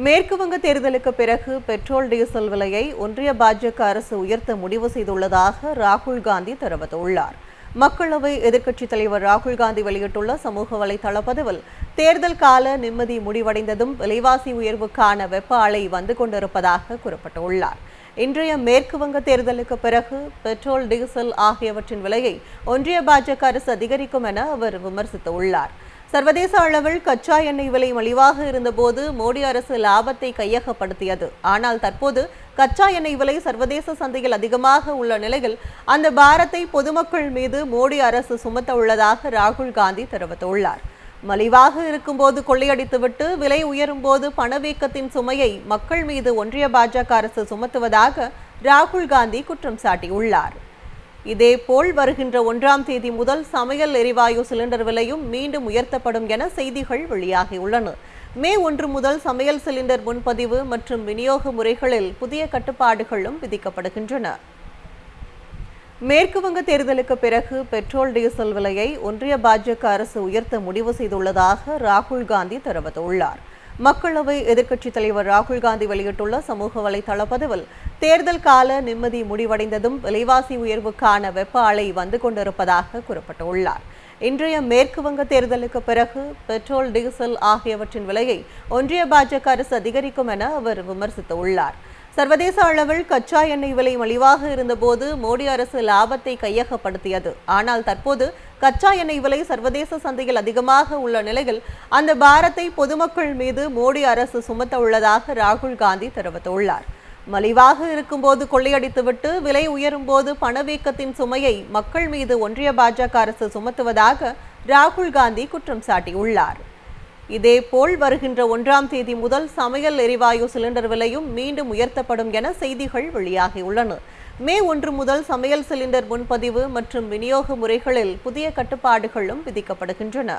மேற்கு வங்க தேர்தலுக்கு பிறகு பெட்ரோல் டீசல் விலையை ஒன்றிய பாஜக அரசு உயர்த்த முடிவு செய்துள்ளதாக ராகுல் காந்தி தெரிவித்துள்ளார். மக்களவை எதிர்க்கட்சித் தலைவர் ராகுல் காந்தி வெளியிட்டுள்ள சமூக வலைதள பதிவில், தேர்தல் கால நிம்மதி முடிவடைந்ததும் விலைவாசி உயர்வுக்கான வெப்ப அலை வந்து கொண்டிருப்பதாக குறிப்பிட்டுள்ளார். இன்றைய மேற்கு வங்க தேர்தலுக்கு பிறகு பெட்ரோல் டீசல் ஆகியவற்றின் விலையை ஒன்றிய பாஜக அரசு அதிகரிக்கும் என அவர் விமர்சித்துள்ளார். சர்வதேச அளவில் கச்சா எண்ணெய் விலை மலிவாக இருந்தபோது மோடி அரசு லாபத்தை கையகப்படுத்தியது. ஆனால் தற்போது கச்சா எண்ணெய் விலை சர்வதேச சந்தையில் அதிகமாக உள்ள நிலையில் அந்த பாரத்தை பொதுமக்கள் மீது மோடி அரசு சுமத்த உள்ளதாக ராகுல் காந்தி தெரிவித்துள்ளார். மலிவாக இருக்கும்போது கொள்ளையடித்துவிட்டு விலை உயரும் போது பணவீக்கத்தின் சுமையை மக்கள் மீது ஒன்றிய பாஜக அரசு சுமத்துவதாக ராகுல் காந்தி குற்றம் சாட்டியுள்ளார். இதேபோல் வருகின்ற 1ஆம் தேதி முதல் சமையல் எரிவாயு சிலிண்டர் விலையும் மீண்டும் உயர்த்தப்படும் என செய்திகள் வெளியாகியுள்ளன. மே 1 முதல் சமையல் சிலிண்டர் முன்பதிவு மற்றும் விநியோக முறைகளில் புதிய கட்டுப்பாடுகளும் விதிக்கப்படுகின்றன. மேற்கு வங்க தேர்தலுக்கு பிறகு பெட்ரோல் டீசல் விலையை ஒன்றிய பாஜக அரசு உயர்த்த முடிவு செய்துள்ளதாக ராகுல் காந்தி தெரிவித்துள்ளார். மக்களவை எதிர்க்கட்சித் தலைவர் ராகுல் காந்தி வெளியிட்டுள்ள சமூக வலைதள பதிவில், தேர்தல் கால நிம்மதி முடிவடைந்ததும் விலைவாசி உயர்வுக்கான வெப்ப அலை வந்து கொண்டிருப்பதாக குறிப்பிட்டுள்ளார். இன்றைய மேற்கு வங்க தேர்தலுக்கு பிறகு பெட்ரோல் டீசல் ஆகியவற்றின் விலையை ஒன்றிய பாஜக அரசு அதிகரிக்கும் என அவர் விமர்சித்துள்ளார். சர்வதேச அளவில் கச்சா எண்ணெய் விலை மலிவாக இருந்தபோது மோடி அரசு லாபத்தை கையகப்படுத்தியது. ஆனால் தற்போது கச்சா எண்ணெய் விலை சர்வதேச சந்தையில் அதிகமாக உள்ள நிலையில் அந்த பாரத்தை பொதுமக்கள் மீது மோடி அரசு சுமத்த உள்ளதாக ராகுல் காந்தி தெரிவித்துள்ளார். மலிவாக இருக்கும்போது கொள்ளையடித்துவிட்டு விலை உயரும் போது பணவீக்கத்தின் சுமையை மக்கள் மீது ஒன்றிய பாஜக அரசு சுமத்துவதாக ராகுல் காந்தி குற்றம் சாட்டியுள்ளார். இதேபோல் வருகின்ற 1ஆம் தேதி முதல் சமையல் எரிவாயு சிலிண்டர் விலையும் மீண்டும் உயர்த்தப்படும் என செய்திகள் வெளியாகியுள்ளன. மே 1 முதல் சமையல் சிலிண்டர் முன்பதிவு மற்றும் விநியோக முறைகளில் புதிய கட்டுப்பாடுகளும் விதிக்கப்படுகின்றன.